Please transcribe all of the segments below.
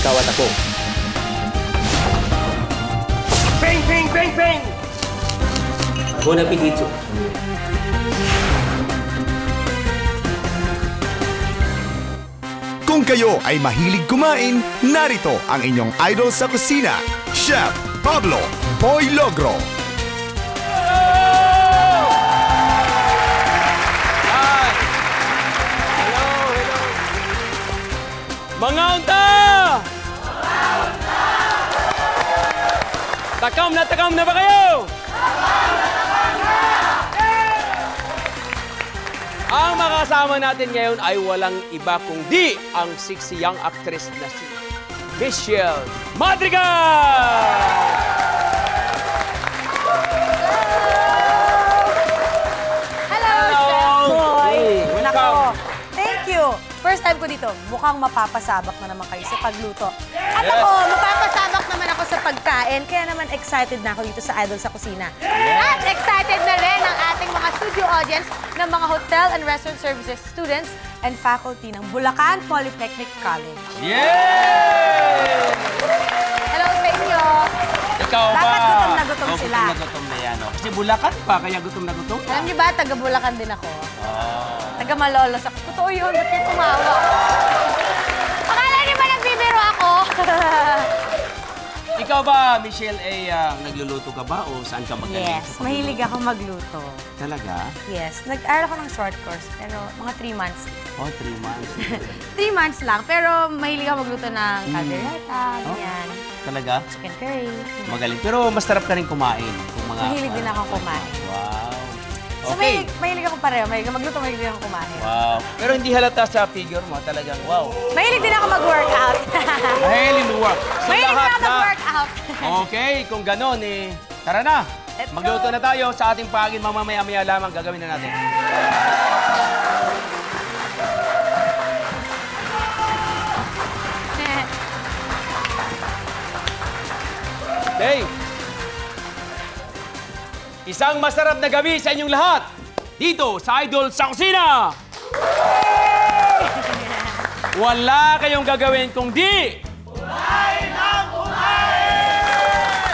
ikaw at ako. Bang, bang, bang, bang! Buon appetito. Kung kayo ay mahilig kumain, narito ang inyong idol sa kusina, Chef Pablo Boy Logro. Mga unta! Takam na ba kayo? Ang makasama natin ngayon ay walang iba kundi ang sexy young actress na si Michelle Madrigal! Hello, Chef Boy! Nako, thank you. First time ko dito, mukhang mapapasabak na naman kayo sa pagluto. At ako, mapapasabak naman ako sa pagkain, kaya naman excited na ako dito sa Idol sa Kusina. At excited na rin ang ating mga studio audience ng mga hotel and restaurant services students and faculty ng Bulacan Polytechnic College. Yay! Hello sa inyo! Ikaw ba? Dapat gutom na gutom sila. Gutom na gutom na yan. Oh. Kasi Bulacan pa, kaya gutom na gutom. Alam niyo ba, taga Bulacan din ako. Taga Malolos ako. Totoo yun, ba't kayo tumawa? Akala niyo ba nagbibiro ako? Ikaw ba, Michelle, ay nagluluto ka ba o saan ka magaling? Yes, mahilig ako magluto. Talaga? Yes, nag-aral ako ng short course, pero mga 3 months. Oh, 3 months. 3 months lang, pero mahilig ako magluto ng caldereta, ganyan. Talaga? Chicken curry. Magaling. Pero masarap ka rin kumain. Kung mga, Mahilig din ako kumain. Wow. So mahilig ako pareho. Mahilig ako magluto, mahilig din ako kumain. Wow. Pero hindi halata sa figure mo. Talagang wow. Mahilig din ako mag-workout. Mahilig mo work. So, Mahilig din lahat ako mag-workout. Okay, kung ganon eh, tara na. Let's go. Magluto na tayo sa ating pagin. Mamamaya-maya lamang gagawin na natin. Okay. Isang masarap na gabi sa inyong lahat. Dito sa Idol sa Kusina. Wala kayong gagawin kung di... Kumain ng kumain!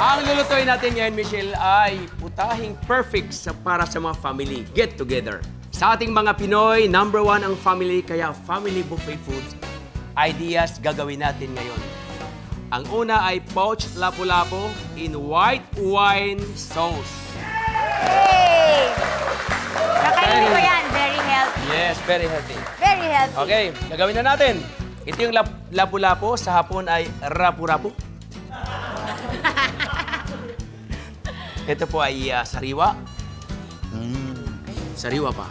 Ang lulutuin natin ngayon, Michelle, ay putahing perfect para sa mga family get together. Sa ating mga Pinoy, #1 ang family, kaya family buffet foods ideas gagawin natin ngayon. Ang una ay poached lapu-lapu in white wine sauce. Hey! Kakainin ko yan. Very healthy. Yes, very healthy. Very healthy. Okay, gagawin na natin. Ito yung lapu-lapu, sa hapon ay rapu-rapu. Ito po ay sariwa. Sariwa pa.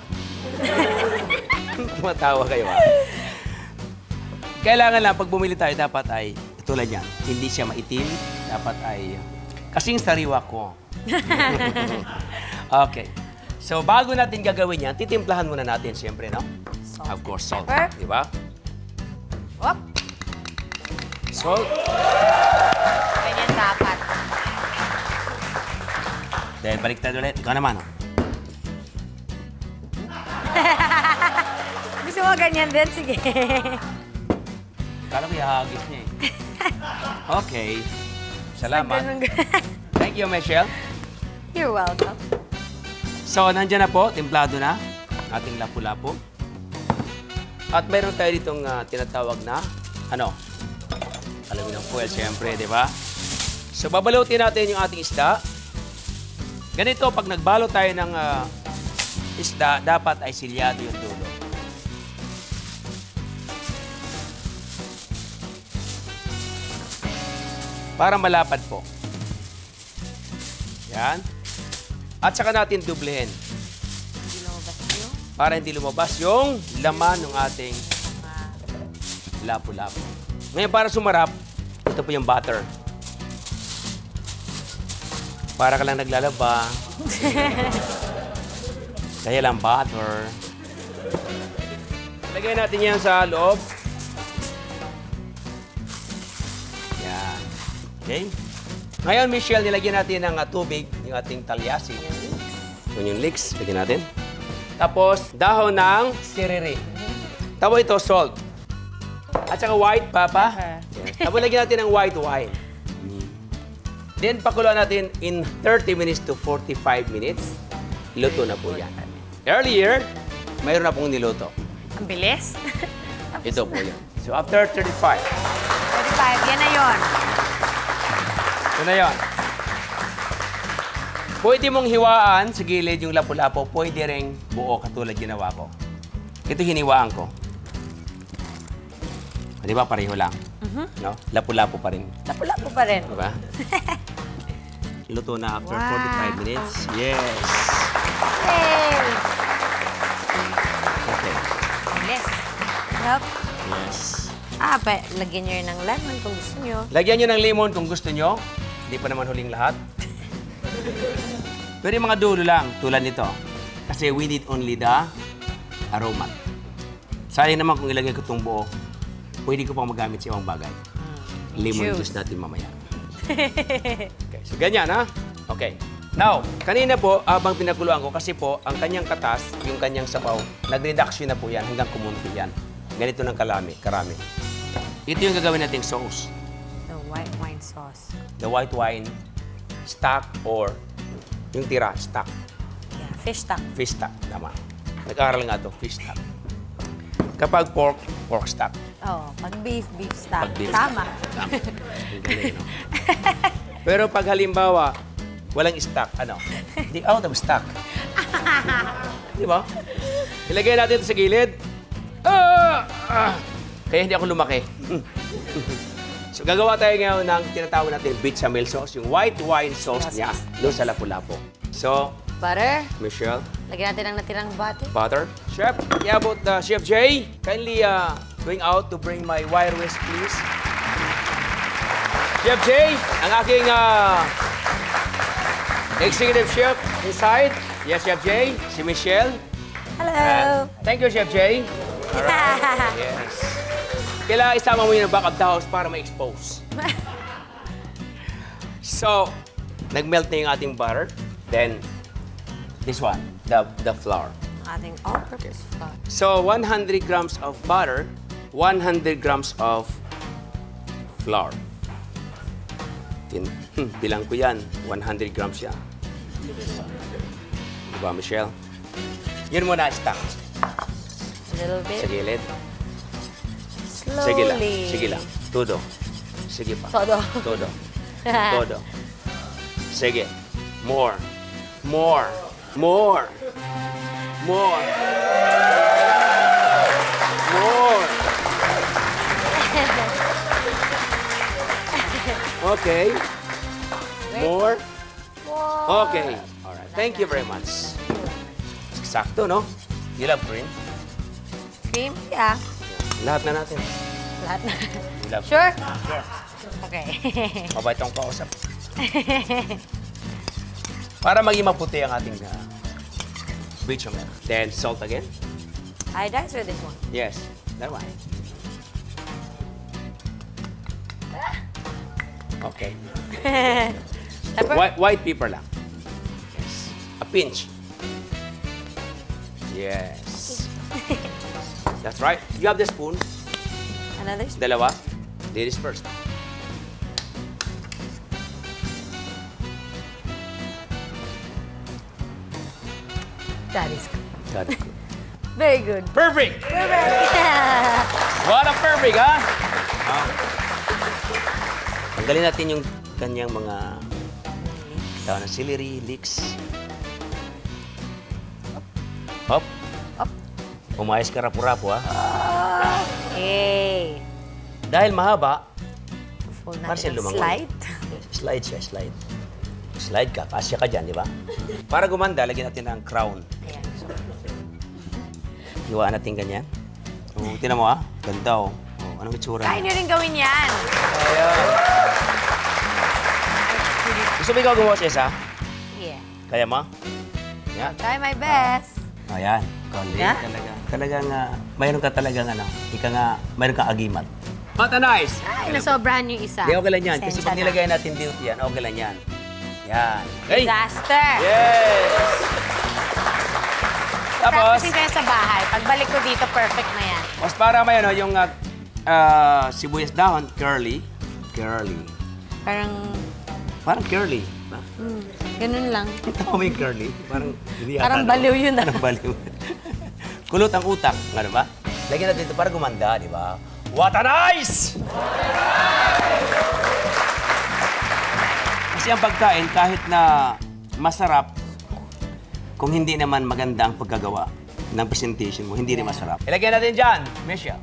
Tumatawa kayo ha. Kailangan lang, pag bumili tayo, dapat ay tulad yan. Hindi siya maitim. Dapat ay kasing sariwa ko. Okay. So, bago natin gagawin yan, titimplahan muna natin, siyempre, no? Salt. Of course, salt. Pepper. Di ba? Whoop. Salt. Ganyan dapat. Then, baliktad ulit. Ikaw naman, oh. Gusto mo ganyan din? Sige. Kala ko ihagis niya eh. Okay. Salamat. Ganun. Thank you, Michelle. You're welcome. So, nandiyan na po. Timplado na. Ating lapu-lapu. At mayroon tayo ditong tinatawag na, aluminum foil, siyempre, di ba? So, babalutin natin yung ating isda. Ganito, pag nagbalo tayo ng isda, dapat ay silyado yung dulo. Para malapad po. Yan. At saka natin dublehin. Hindi lumabas yung Para hindi lumabas yung laman ng ating lapu-lapu. Ngayon, para sumarap, ito po yung butter. Para ka lang naglalaba. Kaya lang butter. Lagyan natin yan sa loob. Yan. Okay? Ngayon, Michelle, nilagyan natin ng tubig, yung ating talyasi. Yun yung leeks. Lagyan natin. Tapos, dahon ng siriri. Tapos ito, salt. At saka white, Papa. Pepper. Yes. Tapos lagyan natin ng white wine. Then, pakuluan natin in 30 minutes to 45 minutes. Luto na po yan. Earlier, mayroon na pong niluto. Ang bilis. Ito po yan. So, after 35. 35, yan na yun. Ito na yun. Pwede mong hiwaan sa gilid yung lapu-lapo. Pwede rin buo katulad ginawa ko. Ito hiniwaan ko. Di ba? Pareho lang. No? Lapu-lapo pa rin. Lapu-lapu pa rin. Diba? Luto na after Wow. 45 minutes. Yes. Yay! Okay. Bilis. Yup. Yes. Lagyan nyo yun ng lemon kung gusto nyo. Lagyan nyo ng lemon kung gusto nyo. Hindi pa naman huling lahat. Pero yung mga dulo lang, tulad nito. Kasi we need only the aroma. Sayang naman kung ilagay ko itong buo, pwede ko pang magamit sa ibang bagay. Lemon juice natin mamaya. Okay, so ganyan ha? Okay. Now, kanina po, abang pinakuluan ko, kasi po, ang kanyang katas, yung kanyang sabaw, nag-reduction na po yan hanggang kumunti yan. Ganito ng karami. Ito yung gagawin nating sauce. The white wine sauce. The white wine stock or yung tira, stock. Yeah, fish stock. Fish stock, tama. Nag-aaral nga ito, fish stock. Kapag pork, pork stock. Oh, pag beef, beef stock. Pag beef Tama. stock. Tama. Ang galing, no? Pero pag halimbawa, walang stock, ano? Hindi out of stock. Di ba? Ilagay natin ito sa gilid. Kaya hindi ako lumaki. So, gagawa tayo ngayon ng tinatawag natin bechamel sauce, yung white wine sauce Yes. niya doon sa lapu-lapu. So, Butter. Michelle, Lagyan natin ang natirang butter. butter. Chef, yeah, about Chef Jay, kindly going out to bring my wire whisk, please. Chef Jay, ang aking executive chef inside. Yes, Chef Jay. Si Michelle. Hello. Thank you, Chef Jay. Alright. Yes. Kailangan isama mo yun ng back of the house para ma-expose. So, nag-melt na yung ating butter. Then, this one, the flour. Ating all-purpose flour. So, 100 grams of butter, 100 grams of flour. Bilang ko yan, 100 grams yan. Diba, Michelle? Yun muna, stock. A little bit. Sa gilid. Slowly. Sige lang, sige lang. Todo. Sige pa. Todo. Todo. Todo. Sige. More. More. More. More. More. Okay. More. Wow. Okay. All right. Thank you very much. Sakto, no? You love cream? Cream? Yeah. Lahat na natin. Lahat na. You love Sure? Sure. Okay. Mabait ang kausap. Para maging maputi ang ating bechamel. Then, salt again. Iodized or this one? Yes, that one. Okay. Pepper? White pepper lang. Yes. A pinch. Yes. That's right. You have the spoon. Another spoon? Dalawa. Ladies first. That is good. Got it. Very good. Perfect! Perfect. What a perfect, ha? Tanggalin natin yung kanyang mga tawag na celery, leeks. Hop. Up. Umayos ka rapo-rapo, ha? Okay. Dahil mahaba, Full Marcel, natin. lumangoy. Slide. slide siya, slide. Slide ka, kasya ka dyan, di ba? Para gumanda, lagyan natin ng crown. Ayan. Hiwaan natin ganyan. Oh, tinan mo, ha? Ganda, oh. Oh, anong itsura? Kaya nyo rin gawin yan. Ayan. Gusto mo ikaw gumawa sa isa? Yeah. Kaya mo? Yan. Try my best. Ayan. Galing Yeah? talaga. Talagang, mayroon ka talagang, ika nga, mayroon ka agimat. Mata nice! Ay, nasobrahan yung isa. Di, okay lang yan. Kasi Pasensya pag na. nilagay natin dito yan, okay lang yan. Yan. Okay? Disaster. Yes! Tapos, Practicing kayo sa bahay. Pagbalik ko dito, perfect na yan. mas para may ano, yung sibuyas dahon, curly. Parang curly. Ba? Ganun lang. Tama mo yung curly? Parang hindi Parang baliw yun ah. Parang baliw. Kulot ang utak, nga ba? Lagyan natin ito para gumanda, di ba? What a nice! Kasi ang pagkain, kahit na masarap, kung hindi naman maganda ang pagkagawa ng presentation mo, hindi rin masarap. Ilagyan natin dyan, Michelle.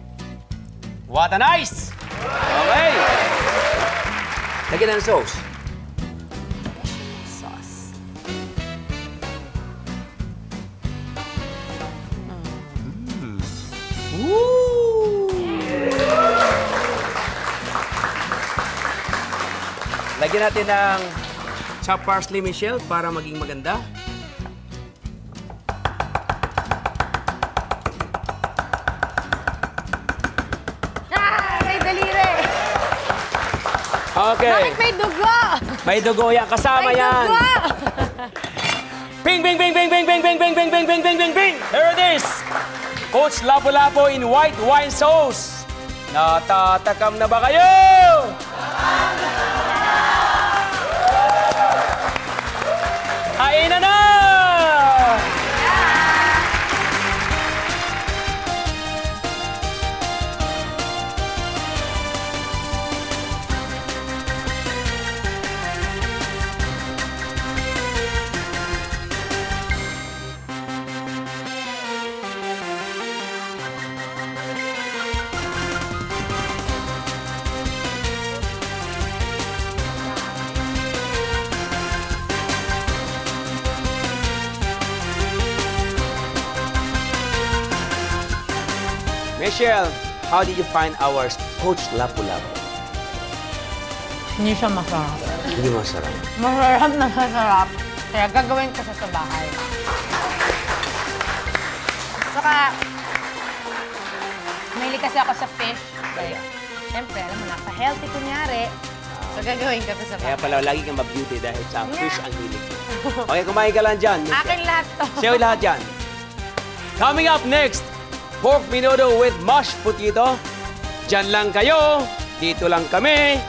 What a nice! Okay. Lagyan ng sauce. Sauce. Woo! Lagyan natin ng chopped parsley, Michelle, para maging maganda. May daliri! Okay. Bakit may dugo? May dugo yan. Kasama May yan. dugo! Bing, bing, bing, bing, bing, bing, bing, bing, bing, bing, bing, bing, bing, bing. Here it is. Coach Lapu-Lapu in white wine sauce. Natatakam na ba kayo? Kainan na! Michelle, how did you find our Coach Lapu-Lapu? Hindi siya masarap. Hindi masarap. Masarap na masarap. Kaya gagawin ko siya sa bahay. Saka, mahilig kasi ako sa fish. Kaya, siyempre, alam mo, napa-healthy kunyari. So, gagawin ko sa Kaya bahay. pala, lagi kang mag-beauty dahil sa fish ang hilig mo. Okay, kumain ka lang dyan. Michelle. Akin lahat to. Sa'yo lahat yan. Coming up next, pork menudo with mashed potato. Diyan lang kayo, dito lang kami,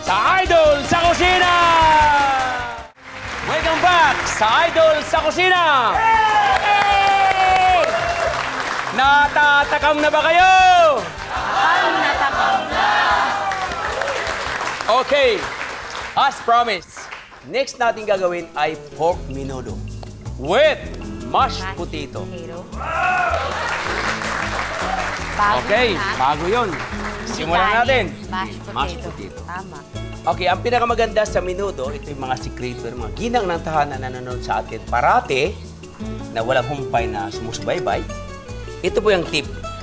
sa Idol sa Kusina! Welcome back sa Idol sa Kusina! Hey! Natatakam na ba kayo? Natakam na. Okay, as promised, next natin gagawin ay pork menudo with mashed potato. Bago Okay, yun, ha? bago yun. Simulan Kanin, natin. Mashed potato. Tama. Okay, ang pinakamaganda sa menudo, ito yung mga sikreto, mga ginang ng tahanan na nanonood sa atin parate, na walang humpay na sumusubaybay. Ito po yung tip.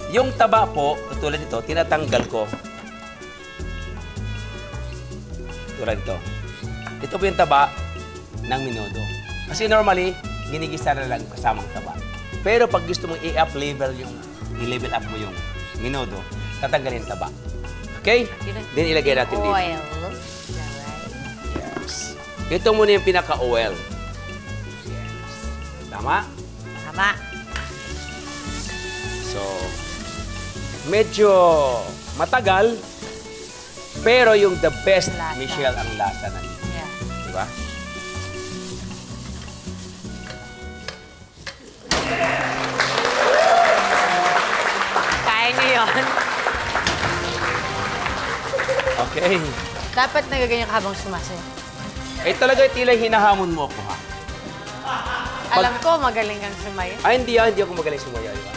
Yung taba po, tulad nito, tinatanggal ko. Tulad ito. Ito po yung taba ng menudo. Kasi normally, ginigisa na lang kasamang taba. Pero pag gusto mong i-level up mo yung menudo, tatanggalin taba. Okay? Then ilagay natin dito. Oil. Yes. Ito muna yung pinaka-oil. Yes. Tama? Tama. So, medyo matagal, pero yung the best, Lasa. Michelle, ang lasa na nito. Yeah. Diba? Kaya niyo yun. Okay. Dapat nagaganyan ka habang sumasayaw. Eh talaga tila hinahamon mo ako, ha? Alam ko, magaling kang sumayaw. Ay, hindi ako magaling sumayaw, di ba?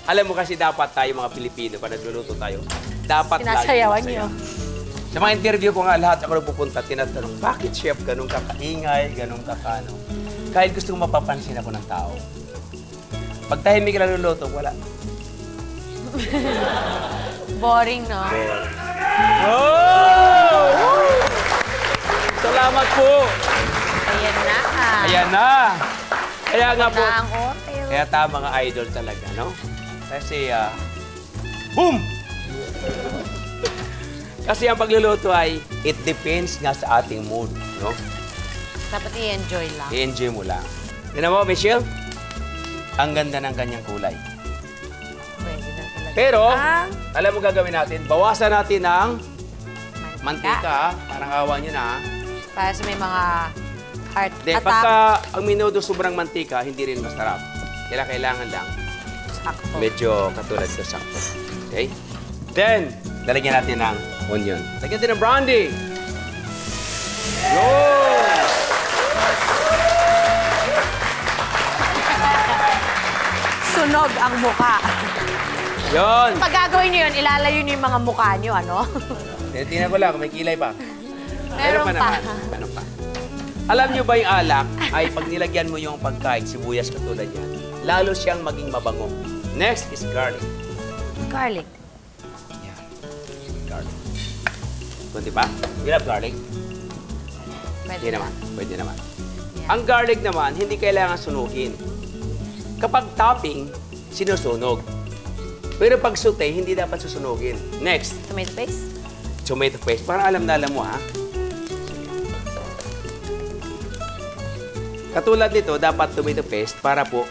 Alam mo kasi dapat tayo mga Pilipino, pag nagluluto tayo, dapat Sinasayawan lagi niyo. masaya. Sa mga interview ko nga, lahat ako nagpupunta, tinatanong, bakit chef ganun kakaingay, ganun kakano? Kahit gusto kong mapapansin ako ng tao. Pag tahimik ka nagluluto, wala. Boring, no? Oh! Salamat po! Ayan na. Ayan na! Kaya nga po, Na ang hotel. kaya tama mga idol talaga, no? Kasi, boom! Kasi ang pagluluto ay, it depends nga sa ating mood, no? Dapat i-enjoy lang. I-enjoy mo lang. Tignan mo, Michelle? Ang ganda ng kanyang kulay. Pwede na talaga. Pero, Ang alam mo gagawin natin, bawasan natin ng mantika. Parang awa nyo na. Para sa may mga heart Then, attack. pagka ang minudo sobrang mantika, hindi rin masarap. Kailangan lang Sakto. medyo katulad ko sakto. Okay? Then, lalagyan natin ng onion. Lagyan natin ng brandy. Yun! Sunog ang muka. Yun! Pag gagawin nyo yun, ilalayo nyo yung mga mukha nyo, ano? Tingnan ko lang kung may kilay pa. Meron pa. naman. Meron pa. Alam nyo ba yung alak ay pag nilagyan mo yung pagkain, sibuyas katulad yan, lalo siyang maging mabango. Next is garlic. Garlic. Yeah. Garlic. Kunti pa? You love garlic? Pwede Hindi naman. Pwede naman. Yan. Ang garlic naman, hindi kailangan sunugin. Kapag topping, sinusunog. Pero pag saute, hindi dapat susunugin. Next, Tomato paste. tomato paste. Parang alam na alam mo, ha? Katulad nito, dapat tomato paste para po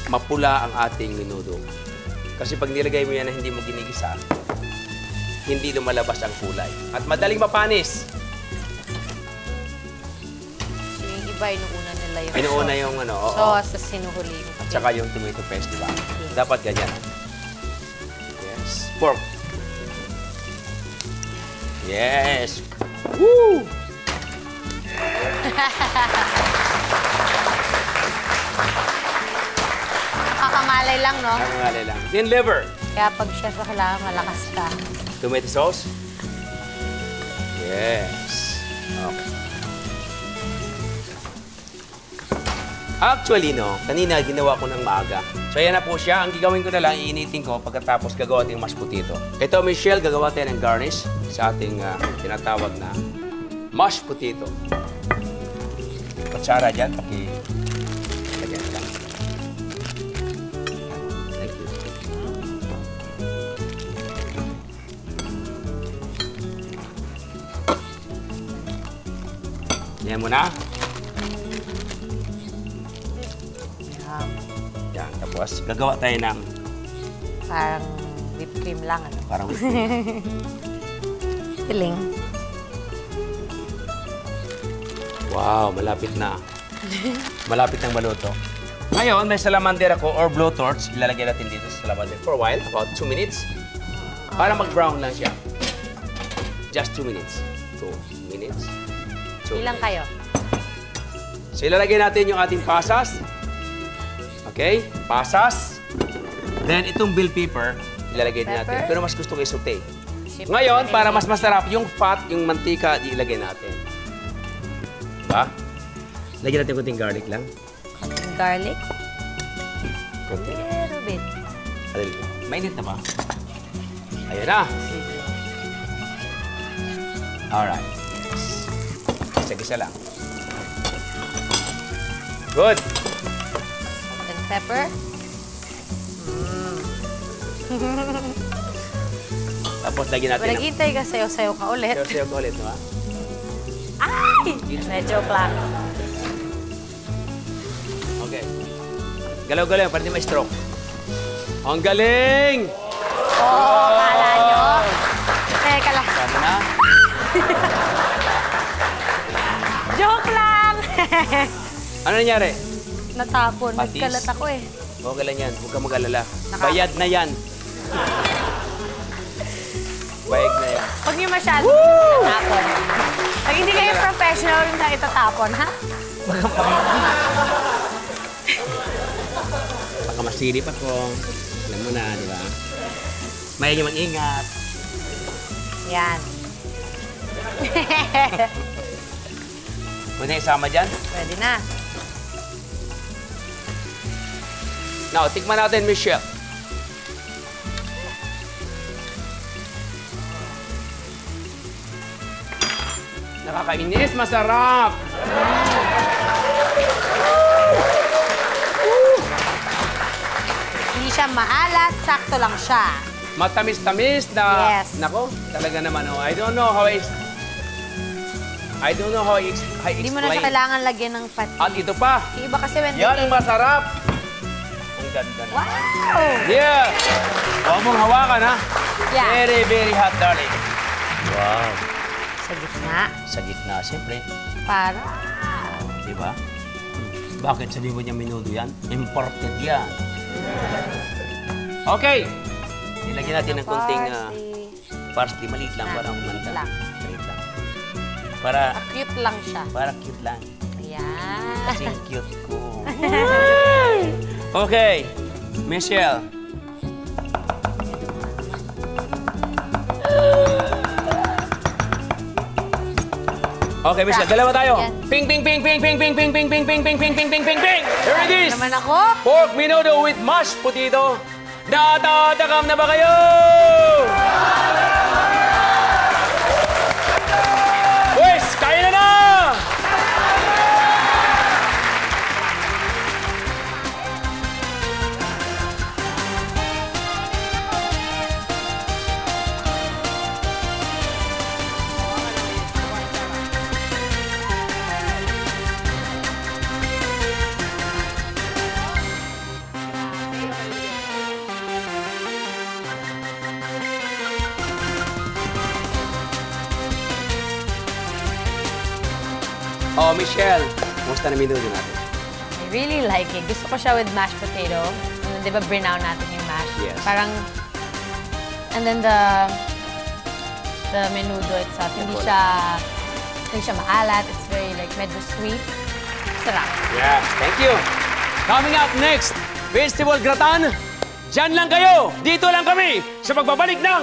mapula ang ating menudo. Kasi pag nilagay mo yan na hindi mo ginigisa, hindi lumalabas ang kulay. At madaling mapanis. Yung iba, inuuna nila yung Inuuna yung ano, oo. sauce, tapos sinuhuli yung At saka yung tomato paste, di ba? Dapat ganyan. Yes. Pork. Yes. Woo! Kakamalay lang, no? Ang ngalay lang. Then liver. Kaya pag chef, kailangan malakas ka. Tomato sauce. Yes. Okay. Actually, no, kanina ginawa ko ng maaga. So, ayan na po siya. Ang gagawin ko na lang, iinitin ko pagkatapos gagawa tayong mashed potato. Ito, Michelle, gagawa tayo ng garnish sa ating tinatawag na mashed potato. Kutsara dyan, lagyan lang. Thank you. Yan mo na. Yan, tapos gagawa tayo ng Parang whipped cream lang, ano? parang whipped cream. Piling. Wow, malapit na. Malapit nang maluto. Ngayon, may salamander ako or blowtorch. Ilalagay natin dito sa salamander for a while, about 2 minutes. Para mag-brown lang siya. Just 2 minutes. 2 minutes. Ilang kayo? So, ilalagay natin yung ating pasas. Okay? Pasas. Then, itong bell pepper, ilalagay din natin. Pepper. Pero mas gusto ko i-saute. Siyempre, Ngayon, para mas pinili. masarap, yung fat, yung mantika, ilagay natin. Diba? Lagyan natin kunting garlic lang. Garlic. Kunti. Little bit. Mainit na ba? Ayan na. Alright. Isa-gisa lang. Good. Salt and pepper. Tapos lagyan natin ng... Naghintay ka, sayo-sayo ka ulit. Sayo-sayo ko ulit, diba? Ay! Medyo lang. Okay. Galaw-galaw, para di ma-stroke. Ang galing! Oo, kala nyo. Teka lang. Tama na. Joke lang! Ano nangyari? Natapon. Patis? Nagkalat ako eh. Okay lang yan. Huwag kang mag-alala. Naka- Bayad na yan. Bayad na yan. Huwag niyo masyado tatapon. Pag hindi kayo professional, huwag na itatapon, ha? Baka masilip ako. Alam mo na, di ba? May mag-ingat. Yan. Pwede isama dyan. Pwede na. Now, tikman natin, Michelle. Nakakainis, masarap! Hindi siya maalat, sakto lang siya. Matamis-tamis na... Yes. Nako, talaga naman. Oh. I don't know how I Hindi mo na siya explain. kailangan lagyan ng patis. At ito pa. Yung iba kasi when Yan ang masarap. ganda na. Wow! Yeah! Huwag mong hawakan, ha? Yeah. Very, very hot, darling. Wow. Sa gitna. Sa gitna, siyempre. Para. Di ba? Bakit sabihin mo niya minudo yan? Imported yan. Okay. Nilagyan natin ng konting parsley. Maliit lang, para kumanda. Lang. Maliit lang. Para, Cute lang siya. para cute lang. Ayan. Kasi cute ko. Okay. Michelle. Okay, Michelle, dalawa tayo. Yan. Ping, ping, ping, ping, ping, ping, ping, ping, ping, ping, ping, ping, ping, ping, ping, ping. Here it is. Naman ako. Pork menudo with mashed potato. Natatakam na ba kayo? Boys, kaya na! Oh, Michelle, kumusta na minudo natin? I really like it. Gusto ko siya with mashed potato. And then, di ba, brinown natin yung mash? Yes. Parang, and then the menudo itself, hindi siya maalat. It's very, like, medyo sweet. Sarap. Yeah, thank you. Coming up next, Vegetable Gratin. Diyan lang kayo, dito lang kami sa pagbabalik ng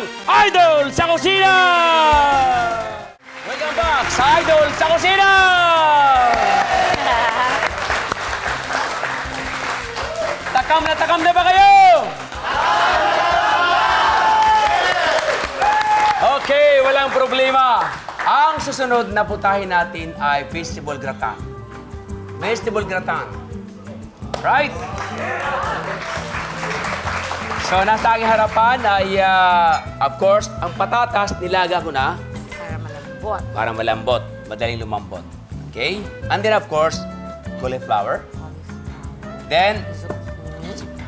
Idol sa Kusina! Welcome back sa Idol sa Kusina! Takam na ba kayo? Okay, walang problema. Ang susunod na putahin natin ay Vegetable Gratin. Vegetable Gratin. Right? So, nasa aking harapan ay, of course, ang patatas nilaga ko na Para malambot. para malambot, madaling lumambot. Okay? And then, of course, cauliflower. Then,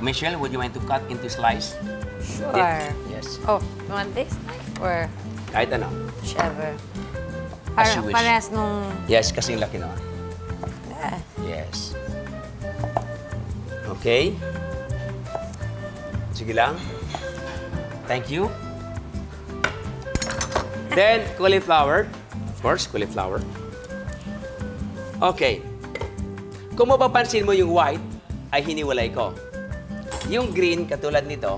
Michelle, would you mind to cut into slice? Sure. Yes. Oh, you want this knife? Or Kahit ano. whichever. As you wish. Parehas nung... Yes, kasing laki naman. Yes. Okay. Sige lang. Thank you. Then, cauliflower. Of course, cauliflower. Okay. Kung mapapansin mo yung white, ay hiniwalay ko. Yung green, katulad nito,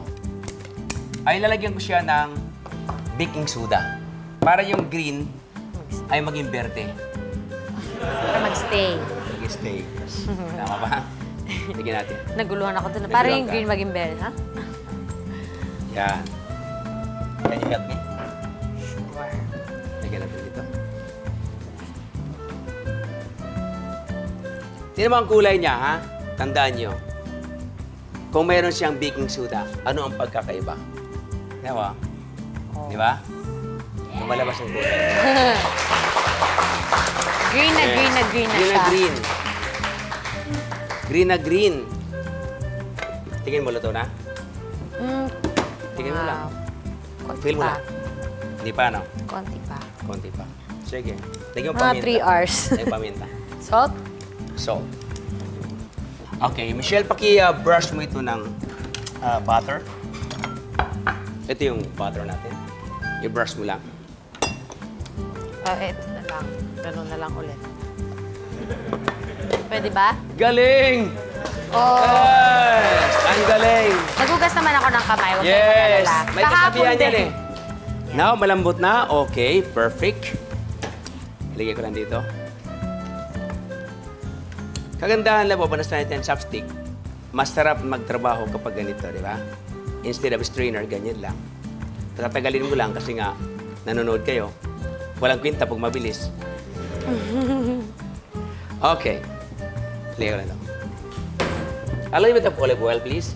ay lalagyan ko siya ng baking soda. Para yung green ay maging berde. Para mag-stay. Mag-stay. Yes. Tama ba? Tignan natin. Naguluhan ako dun. Naguluhan Para yung ka. green maging berry, ha? Yan. Can you help me? Sure. Lagyan natin dito. Tingnan mo ang kulay niya, ha? Tandaan nyo. Kung mayroon siyang baking soda, ano ang pagkakaiba? Tingnan mo. Oh. Di ba? Lumalabas ang kulay. Green na Yes. green na green na Green siya. na green. Green na green. Tingin mo, luto na? Mm, Tingin mo lang. Konti Feel mo pa. lang. Hindi pa, no? Konti pa. Konti pa. Sige. Lagyan mo Mga paminta. 3 hours. Lagyan paminta. Salt? Salt. Okay, Michelle, paki-brush mo ito ng butter. Ito yung butter natin. I-brush mo lang. Ito na lang. Ganun na lang ulit. Pwede ba? Galing! Oh. Yes! Ang galing! Nagugas naman ako ng kamay. Huwag Yes! kayong mag-alala. May Kahapon kasabihan yan din. eh. Now, malambot na. Okay, perfect. Ilagay ko lang dito. Kagandahan lang po, panas natin ang chopstick. Masarap magtrabaho kapag ganito, di ba? Instead of strainer, ganyan lang. Tatagalin mo lang kasi nga, nanonood kayo. Walang kwenta pag mabilis. Okay. Ilagay ko lang ito. A little bit of olive oil, please.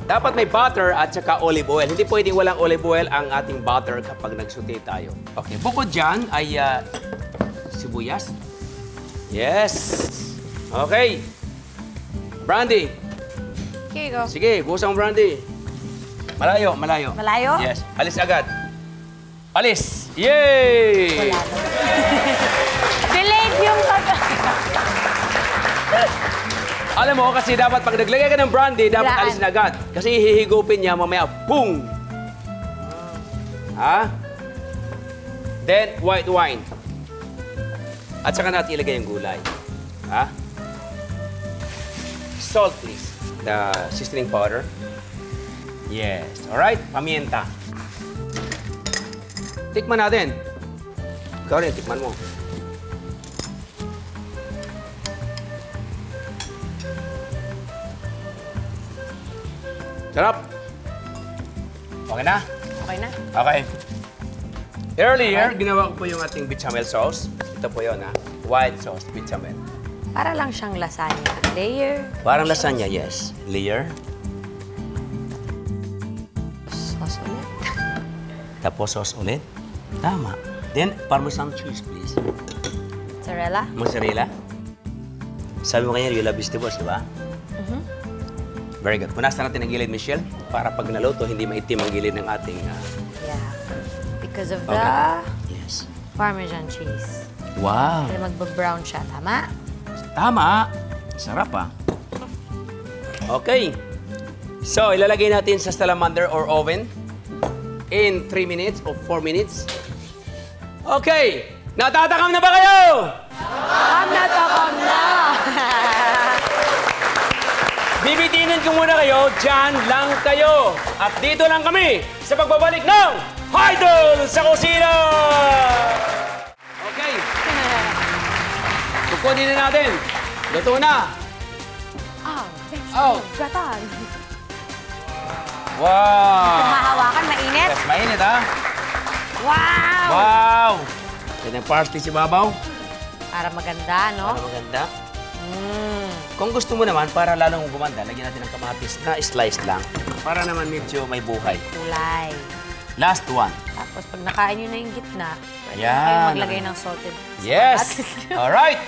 Dapat may butter at saka olive oil. Hindi pwedeng walang olive oil ang ating butter kapag nagsaute tayo. Okay, bukod dyan ay sibuyas. Yes! Okay. Brandy, Here you go. Sige, buhos ang brandy. Malayo, malayo. Malayo? Yes. Alis agad. Alis! Yay! Wala na. Delayed yung pag... Alam mo, kasi dapat pag naglagay ka ng brandy, dapat Laan. alisin agad. Kasi hihigupin niya mamaya, boom! Ha? Then, white wine. At saka natin ilagay yung gulay. Ha? Salt, please. The seasoning powder. Yes. Alright, pamienta. Tikman natin. Ikaw rin, tikman mo. Sarap. Okay na? Okay na. Okay. Earlier, ginawa ko po yung ating bechamel sauce. Ito po yun, ha? White sauce, bechamel. Para lang siyang lasagna. Layer. Parang lasagna, yes. Layer. Sauce ulit. Tapos sauce ulit. Tama. Then, parmesan cheese, please. Mozzarella. Mozzarella. Sabi mo kanya, you love vegetables, di ba? Very good. Punasan natin ang gilid, Michelle, para pag naluto, hindi maitim ang gilid ng ating... Yeah. Because of Okay. the Yes. Parmesan cheese. Wow. Kaya magba-brown siya. Tama? Tama. Sarap, ah. Okay. So, ilalagay natin sa salamander or oven in 3 minutes or 4 minutes. Okay. Natatakam na ba kayo? Takam na! Bibitinin ko muna kayo, dyan lang kayo. At dito lang kami sa pagbabalik ng Idol sa Kusina! Okay. Kukunin na natin. Luto na. Oh, Oh. Gatan. Wow. Mahawakan, mainit. Yes, mainit, ha? Wow! Wow. Yan ang parsley si Babaw. Para maganda, no? Para maganda. Kung gusto mo naman, para lalong gumanda, lagyan natin ng kamatis na slice lang. Para naman medyo may buhay. Kulay. Last one. Tapos pag nakain nyo na yung gitna, pwede na Yan. kayo maglagay ng salted Yes! All right.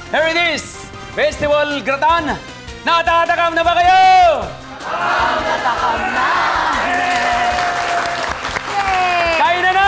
Here it is. Festival Gratin. Natatakam na ba kayo? Natakam na! Yay! Kain na na!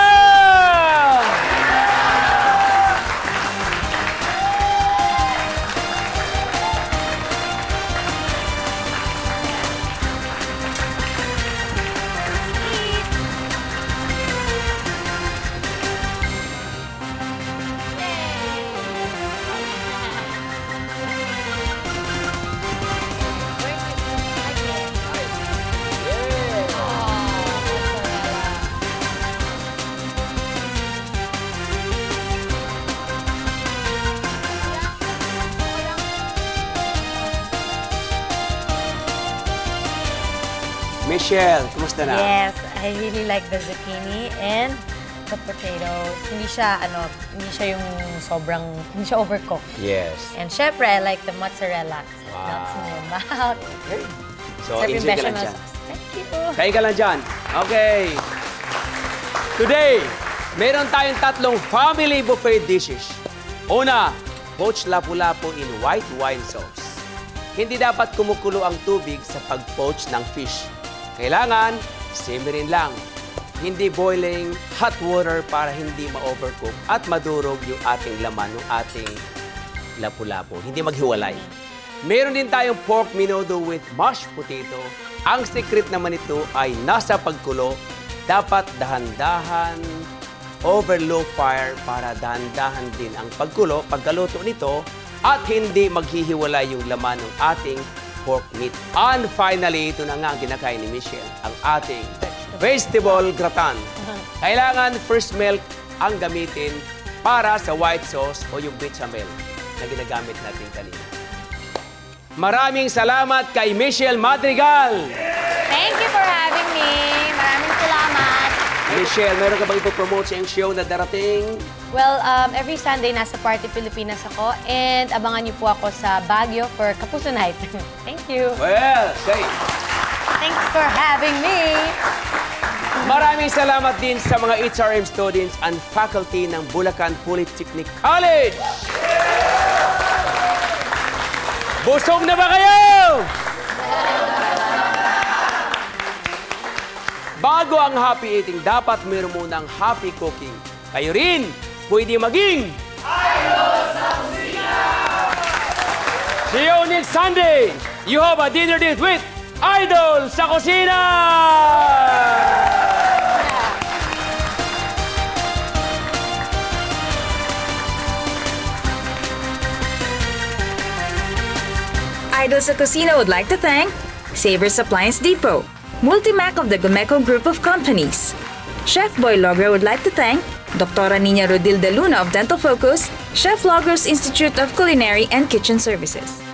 Michelle, kumusta na? Yes, I really like the zucchini and the potatoes. Hindi siya yung sobrang, hindi siya overcooked. Yes. And syempre, I like the mozzarella. Wow. That's my mouth. Okay. So, Sarap yung enjoy ka lang bechamel dyan. sauce. Thank you. Kain ka lang dyan. Okay. Today, meron tayong tatlong family buffet dishes. Una, poached lapu-lapu in white wine sauce. Hindi dapat kumukulo ang tubig sa pag-poach ng fish. Kailangan, simmerin lang. Hindi boiling hot water para hindi ma-overcook at madurog yung ating laman, yung ating lapu-lapu. Hindi maghiwalay. Meron din tayong pork menudo with mashed potato. Ang secret naman ito ay nasa pagkulo. Dapat dahan-dahan, over low fire para dahan-dahan din ang pagkulo, pagkaluto nito, at hindi maghihiwalay yung laman ng ating pork meat. And finally, ito na nga ang kinakain ni Michelle, ang ating vegetable gratin. Kailangan first milk ang gamitin para sa white sauce o yung bechamel na ginagamit natin kanina. Maraming salamat kay Michelle Madrigal. Thank you for having me. Maraming salamat. Michelle, meron ka bang ipopromote sa iyong show na darating? Well, every Sunday nasa Party Pilipinas ako and abangan niyo po ako sa Baguio for Kapuso Night. Thank you. Well, say. Thanks for having me. Maraming salamat din sa mga HRM students and faculty ng Bulacan Polytechnic College. Busog na ba kayo? Bago ang happy eating, dapat meron munang happy cooking. Kayo rin, pwede maging Idol sa Kusina! See you next Sunday! You have a dinner date with Idol sa Kusina! Idol sa Kusina would like to thank Savers Appliance Depot, Multimac of the Gomeco Group of Companies. Chef Boy Logra would like to thank Dr. Nina Rodil de Luna of Dental Focus, Chef Logros Institute of Culinary and Kitchen Services.